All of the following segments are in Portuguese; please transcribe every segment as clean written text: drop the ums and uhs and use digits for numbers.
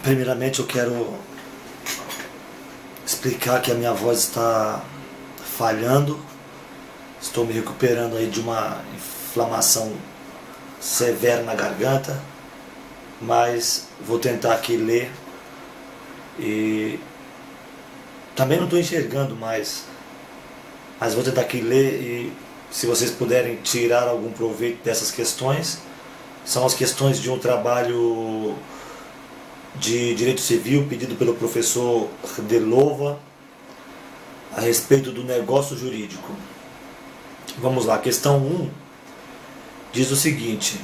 Primeiramente eu quero explicar que a minha voz está falhando. Estou me recuperando aí de uma inflamação severa na garganta, mas vou tentar aqui ler e também não estou enxergando mais, mas vou tentar aqui ler e se vocês puderem tirar algum proveito dessas questões, são as questões de um trabalho de direito civil pedido pelo professor Delova a respeito do negócio jurídico. Vamos lá, questão 1 diz o seguinte: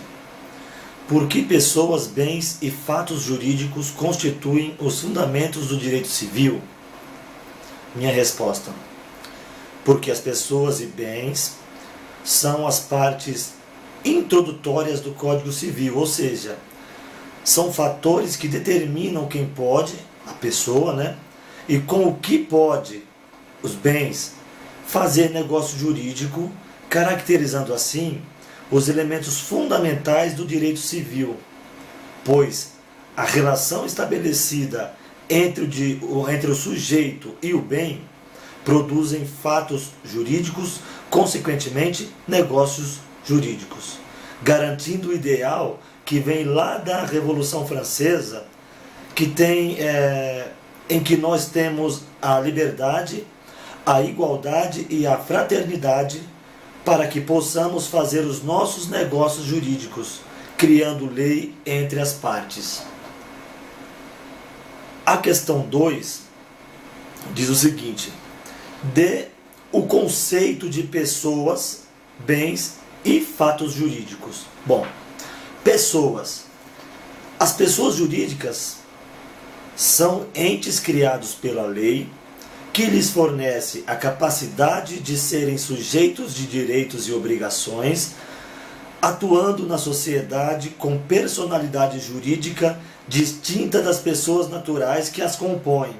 por que pessoas, bens e fatos jurídicos constituem os fundamentos do direito civil? Minha resposta: porque as pessoas e bens são as partes introdutórias do Código Civil, ou seja, são fatores que determinam quem pode, a pessoa, né? E com o que pode, os bens, fazer negócio jurídico, caracterizando assim os elementos fundamentais do direito civil, pois a relação estabelecida entre o sujeito e o bem produzem fatos jurídicos, consequentemente negócios jurídicos, garantindo o ideal que vem lá da Revolução Francesa, que tem, em que nós temos a liberdade, a igualdade e a fraternidade para que possamos fazer os nossos negócios jurídicos, criando lei entre as partes. A questão 2 diz o seguinte: dê o conceito de pessoas, bens e fatos jurídicos. Bom, pessoas. As pessoas jurídicas são entes criados pela lei que lhes fornece a capacidade de serem sujeitos de direitos e obrigações, atuando na sociedade com personalidade jurídica distinta das pessoas naturais que as compõem.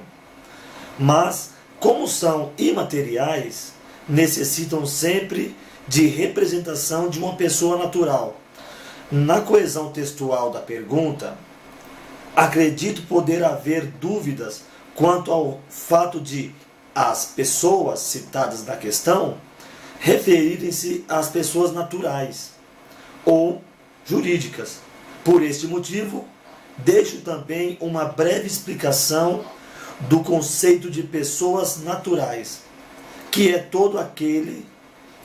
Mas, como são imateriais, necessitam sempre de representação de uma pessoa natural. Na coesão textual da pergunta, acredito poder haver dúvidas quanto ao fato de as pessoas citadas na questão referirem-se às pessoas naturais ou jurídicas. Por este motivo, deixo também uma breve explicação do conceito de pessoas naturais, que é todo aquele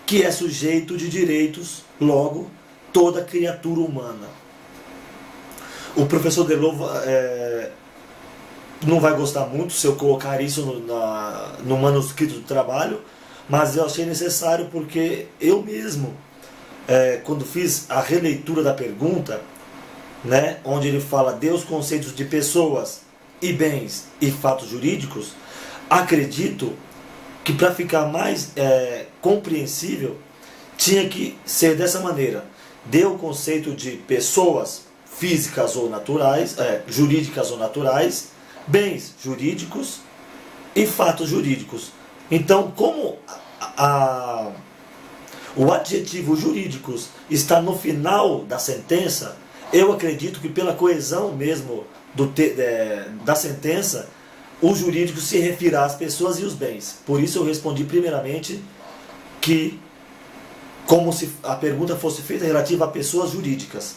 que é sujeito de direitos, logo, toda criatura humana. O professor Delova não vai gostar muito se eu colocar isso no manuscrito do trabalho, mas eu achei necessário porque eu mesmo, quando fiz a releitura da pergunta, né, onde ele fala de os conceitos de pessoas e bens e fatos jurídicos, acredito que para ficar mais compreensível, tinha que ser dessa maneira: dê o conceito de pessoas físicas ou naturais, jurídicas ou naturais, bens jurídicos e fatos jurídicos. Então, como o adjetivo jurídicos está no final da sentença, eu acredito que pela coesão mesmo da sentença, o jurídico se refirá às pessoas e os bens. Por isso eu respondi primeiramente que como se a pergunta fosse feita relativa a pessoas jurídicas.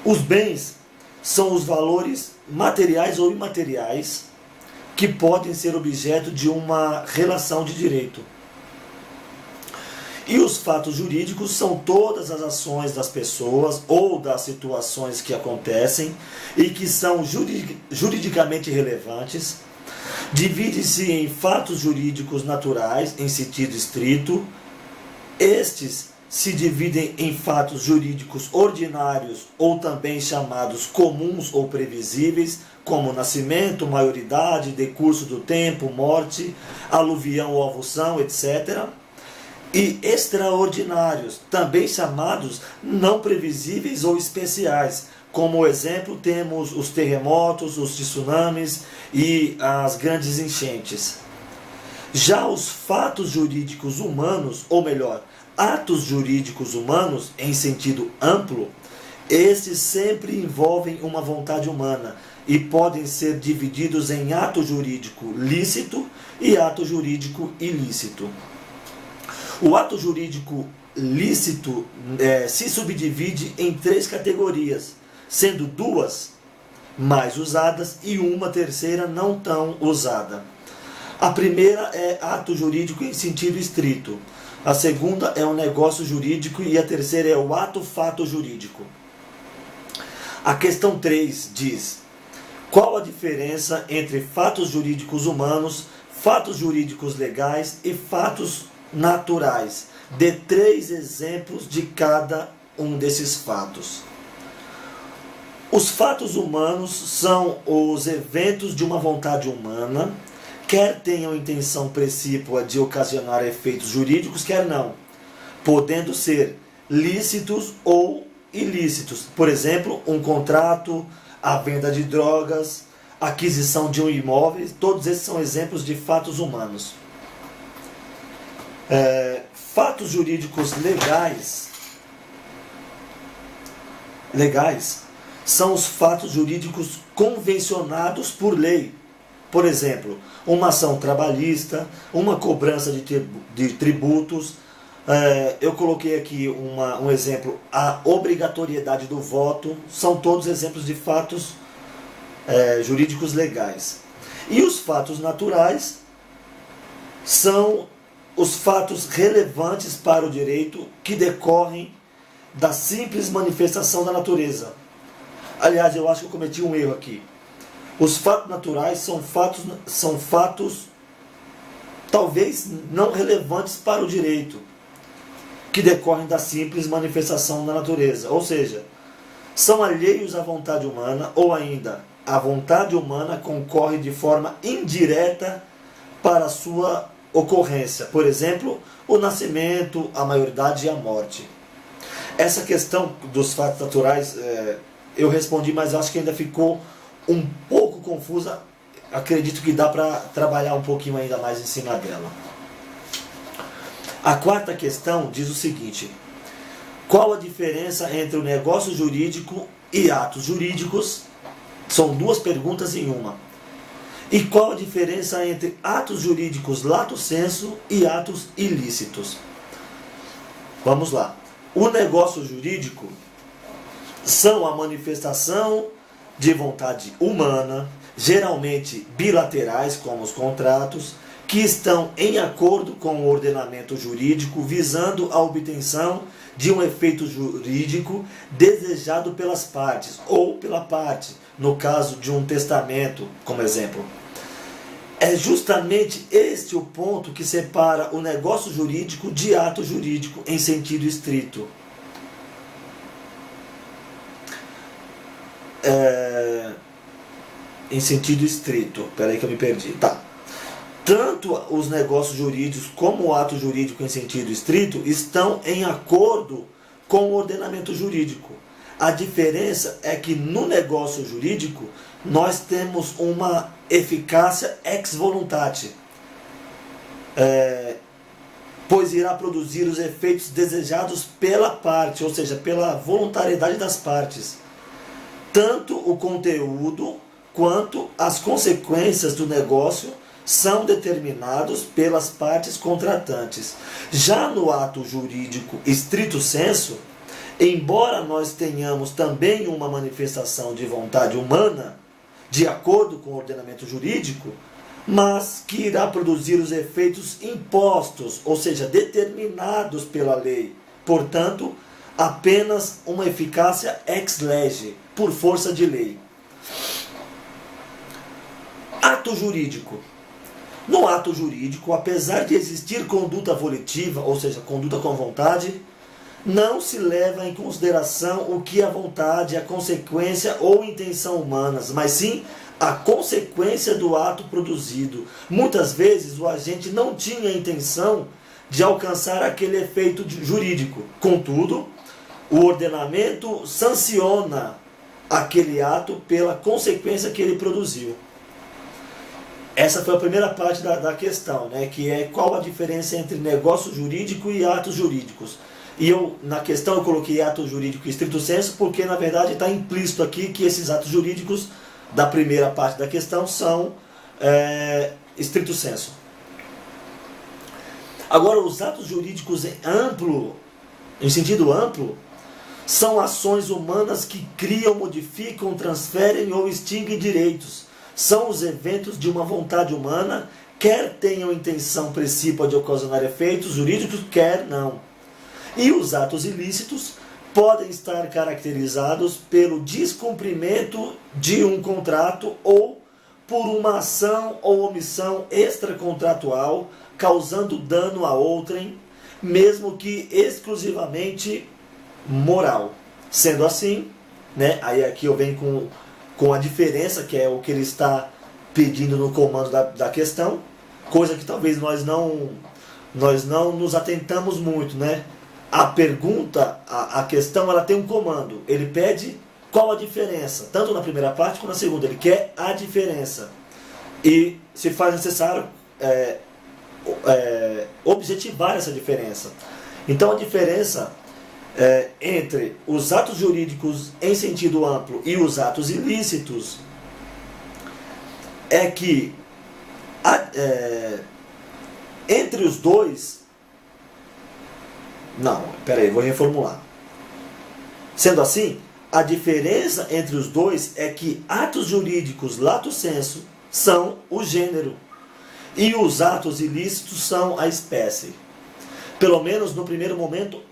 Os bens são os valores materiais ou imateriais que podem ser objeto de uma relação de direito. E os fatos jurídicos são todas as ações das pessoas ou das situações que acontecem e que são juridicamente relevantes. Divide-se em fatos jurídicos naturais, em sentido estrito. Estes se dividem em fatos jurídicos ordinários ou também chamados comuns ou previsíveis, como nascimento, maioridade, decurso do tempo, morte, aluvião ou avulsão, etc. E extraordinários, também chamados não previsíveis ou especiais. Como exemplo, temos os terremotos, os tsunamis e as grandes enchentes. Já os fatos jurídicos humanos, ou melhor, atos jurídicos humanos em sentido amplo, Estes sempre envolvem uma vontade humana e podem ser divididos em ato jurídico lícito e ato jurídico ilícito. O ato jurídico lícito se subdivide em 3 categorias, sendo 2 mais usadas e uma terceira não tão usada. A primeira é ato jurídico em sentido estrito. A segunda é um negócio jurídico e a terceira é o ato-fato jurídico. A questão 3 diz: qual a diferença entre fatos jurídicos humanos, fatos jurídicos legais e fatos naturais? Dê 3 exemplos de cada um desses fatos. Os fatos humanos são os eventos de uma vontade humana, quer tenham intenção precípua de ocasionar efeitos jurídicos, quer não, podendo ser lícitos ou ilícitos. Por exemplo, um contrato, a venda de drogas, a aquisição de um imóvel, todos esses são exemplos de fatos humanos. Fatos jurídicos legais são os fatos jurídicos convencionados por lei. Por exemplo, uma ação trabalhista, uma cobrança de tributos. Eu coloquei aqui um exemplo, a obrigatoriedade do voto. São todos exemplos de fatos jurídicos legais. E os fatos naturais são os fatos relevantes para o direito que decorrem da simples manifestação da natureza. Aliás, eu acho que eu cometi um erro aqui. Os fatos naturais são fatos talvez não relevantes para o direito, que decorrem da simples manifestação da natureza. Ou seja, são alheios à vontade humana, ou ainda, a vontade humana concorre de forma indireta para a sua ocorrência. Por exemplo, o nascimento, a maioridade e a morte. Essa questão dos fatos naturais, eu respondi, mas acho que ainda ficou um pouco confusa. Acredito que dá para trabalhar um pouquinho ainda mais em cima dela. A 4ª questão diz o seguinte: qual a diferença entre o negócio jurídico e atos jurídicos? São 2 perguntas em uma. E qual a diferença entre atos jurídicos lato sensu e atos ilícitos? Vamos lá. O negócio jurídico são a manifestação de vontade humana, geralmente bilaterais, como os contratos, que estão em acordo com o ordenamento jurídico, visando a obtenção de um efeito jurídico desejado pelas partes, ou pela parte, no caso de um testamento, como exemplo. É justamente este o ponto que separa o negócio jurídico de ato jurídico em sentido estrito. Em sentido estrito. Peraí que eu me perdi. Tá. Tanto os negócios jurídicos como o ato jurídico em sentido estrito estão em acordo com o ordenamento jurídico. A diferença é que no negócio jurídico nós temos uma eficácia ex voluntate, pois irá produzir os efeitos desejados pela parte, ou seja, pela voluntariedade das partes. Tanto o conteúdo quanto as consequências do negócio são determinados pelas partes contratantes. Já no ato jurídico estrito sensu, embora nós tenhamos também uma manifestação de vontade humana, de acordo com o ordenamento jurídico, mas que irá produzir os efeitos impostos, ou seja, determinados pela lei. Portanto, apenas uma eficácia ex lege, por força de lei. Ato jurídico. No ato jurídico, apesar de existir conduta volitiva, ou seja, conduta com vontade, não se leva em consideração o que a vontade, a consequência ou intenção humanas, mas sim a consequência do ato produzido. Muitas vezes o agente não tinha a intenção de alcançar aquele efeito jurídico. Contudo, o ordenamento sanciona aquele ato pela consequência que ele produziu. Essa foi a primeira parte da questão, né, que é qual a diferença entre negócio jurídico e atos jurídicos. E na questão eu coloquei ato jurídico estricto sensu, porque na verdade está implícito aqui que esses atos jurídicos da primeira parte da questão são estricto sensu. Agora, os atos jurídicos em sentido amplo, são ações humanas que criam, modificam, transferem ou extinguem direitos. São os eventos de uma vontade humana, quer tenham intenção precípua de ocasionar efeitos jurídicos, quer não. E os atos ilícitos podem estar caracterizados pelo descumprimento de um contrato ou por uma ação ou omissão extracontratual, causando dano a outrem, mesmo que exclusivamente moral. Sendo assim, né, aí aqui eu venho com a diferença, que é o que ele está pedindo no comando da questão, coisa que talvez nós não nos atentamos muito, né? A pergunta, a questão, ela tem um comando. Ele pede qual a diferença, tanto na primeira parte quanto na segunda. Ele quer a diferença. E se faz necessário objetivar essa diferença. Então a diferença entre os atos jurídicos em sentido amplo e os atos ilícitos é que entre os dois... Não, peraí, vou reformular. Sendo assim, a diferença entre os dois é que atos jurídicos lato sensu são o gênero e os atos ilícitos são a espécie. Pelo menos no primeiro momento,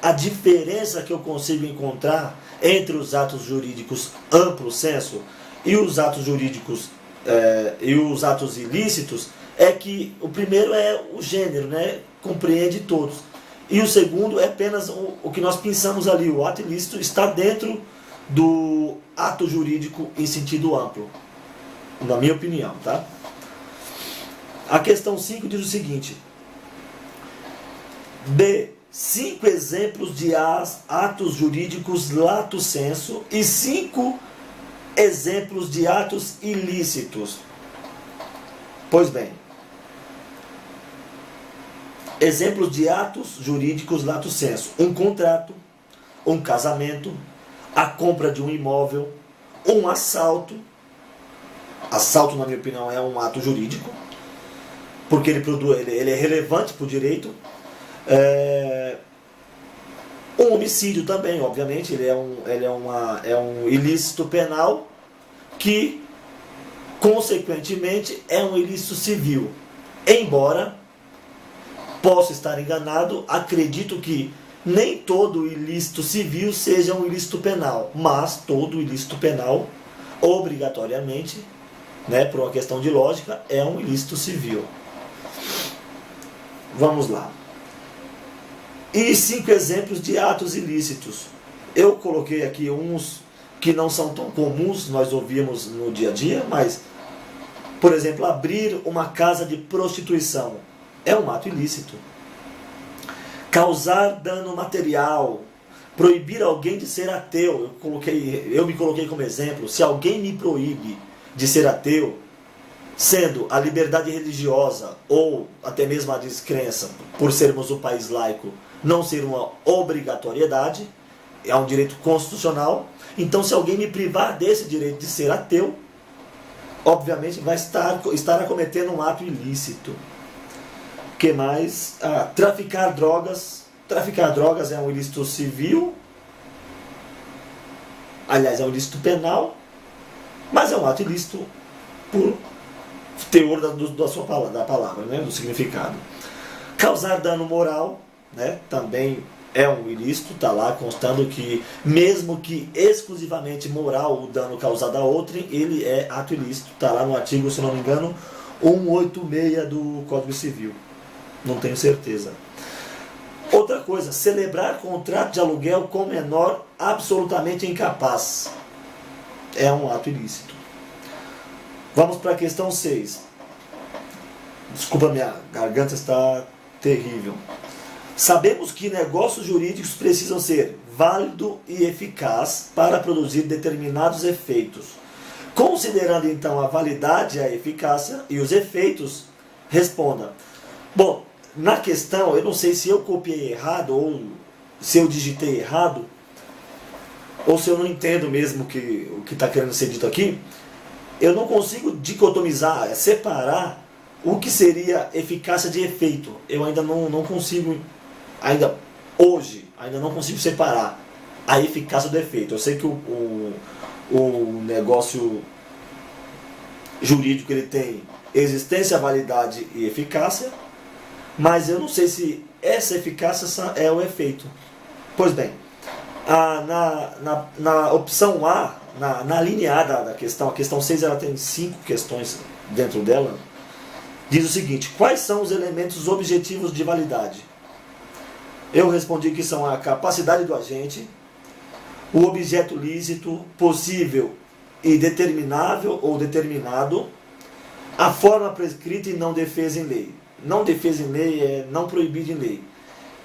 a diferença que eu consigo encontrar entre os atos jurídicos amplo sensu e os atos jurídicos e os atos ilícitos é que o primeiro é o gênero, né? Compreende todos. E o segundo é apenas o que nós pensamos ali. O ato ilícito está dentro do ato jurídico em sentido amplo, na minha opinião, tá? A questão 5 diz o seguinte: dê 5 exemplos de atos jurídicos lato sensu e 5 exemplos de atos ilícitos. Pois bem, exemplos de atos jurídicos lato sensu: um contrato, um casamento, a compra de um imóvel, um assalto. Assalto, na minha opinião, é um ato jurídico, porque ele é relevante para o direito. Um homicídio também, obviamente, ele é um ilícito penal que, consequentemente, é um ilícito civil. Embora posso estar enganado, acredito que nem todo ilícito civil seja um ilícito penal, mas todo ilícito penal, obrigatoriamente, né, por uma questão de lógica, é um ilícito civil. Vamos lá. E 5 exemplos de atos ilícitos. Eu coloquei aqui uns que não são tão comuns, nós ouvimos no dia a dia, mas, por exemplo, abrir uma casa de prostituição é um ato ilícito. Causar dano material, proibir alguém de ser ateu. Eu me coloquei como exemplo. Se alguém me proíbe de ser ateu, sendo a liberdade religiosa ou até mesmo a descrença, por sermos um país laico, não ser uma obrigatoriedade, é um direito constitucional. Então, se alguém me privar desse direito de ser ateu, obviamente vai estar cometendo um ato ilícito. O que mais? Traficar drogas. Traficar drogas é um ilícito civil. Aliás, é um ilícito penal, mas é um ato ilícito por teor da palavra, né, do significado. Causar dano moral, né, também é um ilícito, está lá constando que, mesmo que exclusivamente moral o dano causado a outrem, ele é ato ilícito. Está lá no artigo, se não me engano, 186 do Código Civil. Não tenho certeza. Outra coisa, celebrar contrato de aluguel com menor absolutamente incapaz. É um ato ilícito. Vamos para a questão 6. Desculpa, minha garganta está terrível. Sabemos que negócios jurídicos precisam ser válido e eficaz para produzir determinados efeitos. Considerando então a validade, a eficácia e os efeitos, responda. Bom, na questão, eu não sei se eu copiei errado se eu digitei errado, ou se eu não entendo mesmo o que está querendo ser dito aqui, eu não consigo dicotomizar, separar o que seria eficácia de efeito. Eu ainda não consigo, ainda hoje, ainda não consigo separar a eficácia do efeito. Eu sei que o negócio jurídico ele tem existência, validade e eficácia, mas eu não sei se essa eficácia é o efeito. Pois bem, na opção A, na linha A da questão, a questão 6 ela tem 5 questões dentro dela, diz o seguinte: quais são os elementos objetivos de validade? Eu respondi que são a capacidade do agente, o objeto lícito, possível e determinável ou determinado, a forma prescrita e não defesa em lei. Não defesa em lei é não proibido em lei.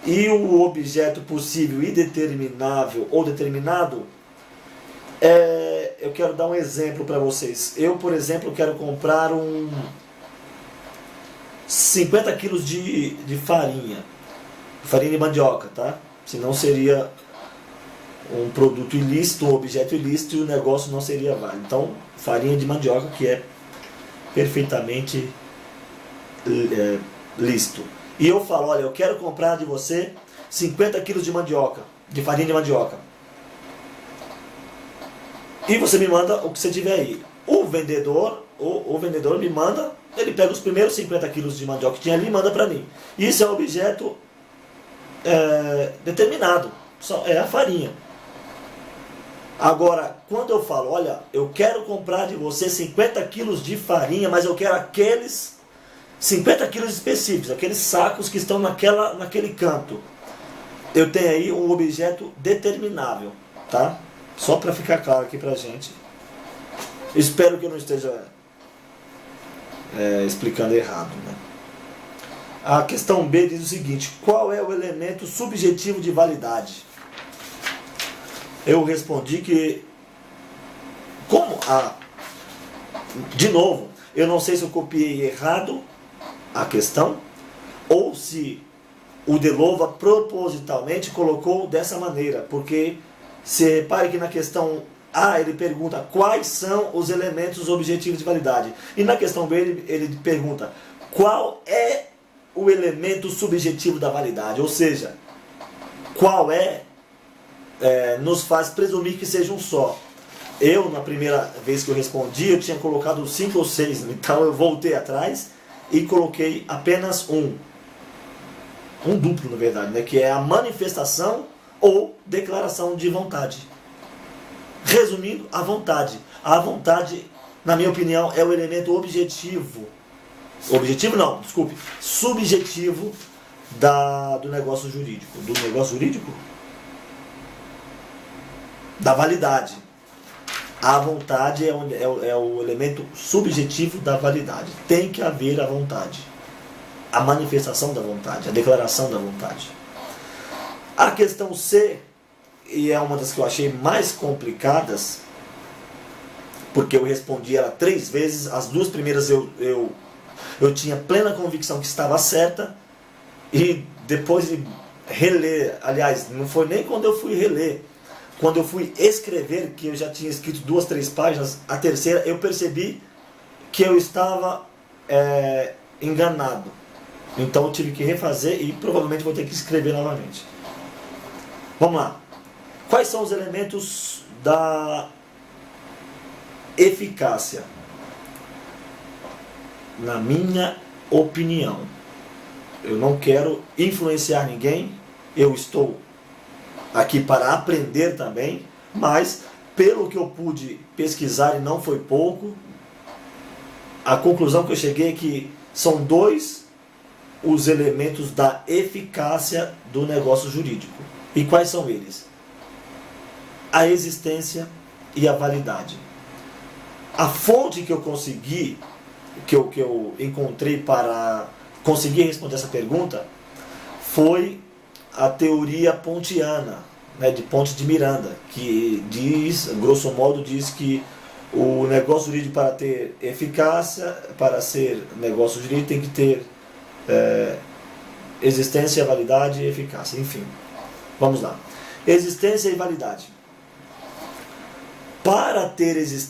E o objeto possível e determinável ou determinado, eu quero dar um exemplo para vocês. Eu, por exemplo, quero comprar 50 quilos de farinha de mandioca, tá? Senão seria um produto ilícito, um objeto ilícito e o negócio não seria válido. Então, farinha de mandioca que é perfeitamente lícito. E eu falo, olha, eu quero comprar de você 50 quilos de mandioca, de farinha de mandioca. E você me manda o que você tiver aí. O vendedor me manda, ele pega os primeiros 50 quilos de mandioca que tinha ali e manda para mim. Isso é um objeto determinado, é a farinha. Agora, quando eu falo, olha, eu quero comprar de você 50 quilos de farinha, mas eu quero aqueles 50 quilos específicos, aqueles sacos que estão naquele canto. Eu tenho aí um objeto determinável, tá? Só para ficar claro aqui pra gente. Espero que eu não esteja explicando errado, né? A questão B diz o seguinte: qual é o elemento subjetivo de validade? Eu respondi que, de novo, eu não sei se eu copiei errado a questão, ou se o Delova propositalmente colocou dessa maneira, porque se repare que na questão A ele pergunta quais são os elementos objetivos de validade, e na questão B ele pergunta qual é o elemento subjetivo da validade, ou seja, qual nos faz presumir que seja um só. Eu, na primeira vez que eu respondi, eu tinha colocado 5 ou 6, então eu voltei atrás e coloquei apenas um duplo, na verdade, né, que é a manifestação ou declaração de vontade. Resumindo, a vontade. A vontade, na minha opinião, é o elemento objetivo. Objetivo não, desculpe. Subjetivo do negócio jurídico. Do negócio jurídico? Da validade. A vontade é o elemento subjetivo da validade. Tem que haver a vontade. A manifestação da vontade, a declaração da vontade. A questão C, e é uma das que eu achei mais complicadas, porque eu respondi ela 3 vezes, as 2 primeiras eu tinha plena convicção que estava certa, e depois de reler, aliás, não foi nem quando eu fui reler, quando eu fui escrever, que eu já tinha escrito 2, 3 páginas, a terceira eu percebi que eu estava enganado. Então eu tive que refazer e provavelmente vou ter que escrever novamente. Vamos lá. Quais são os elementos da eficácia? Na minha opinião, eu não quero influenciar ninguém, eu estou aqui para aprender também, mas pelo que eu pude pesquisar, e não foi pouco, a conclusão que eu cheguei é que são 2 os elementos da eficácia do negócio jurídico. E quais são eles? A existência e a validade. A fonte que eu consegui, que eu encontrei para conseguir responder essa pergunta, foi a teoria pontiana, né, de Ponte de Miranda, que diz, grosso modo, diz que o negócio jurídico, para ter eficácia, para ser negócio jurídico, tem que ter existência, validade e eficácia, enfim. Vamos lá. Existência e validade. Para ter existência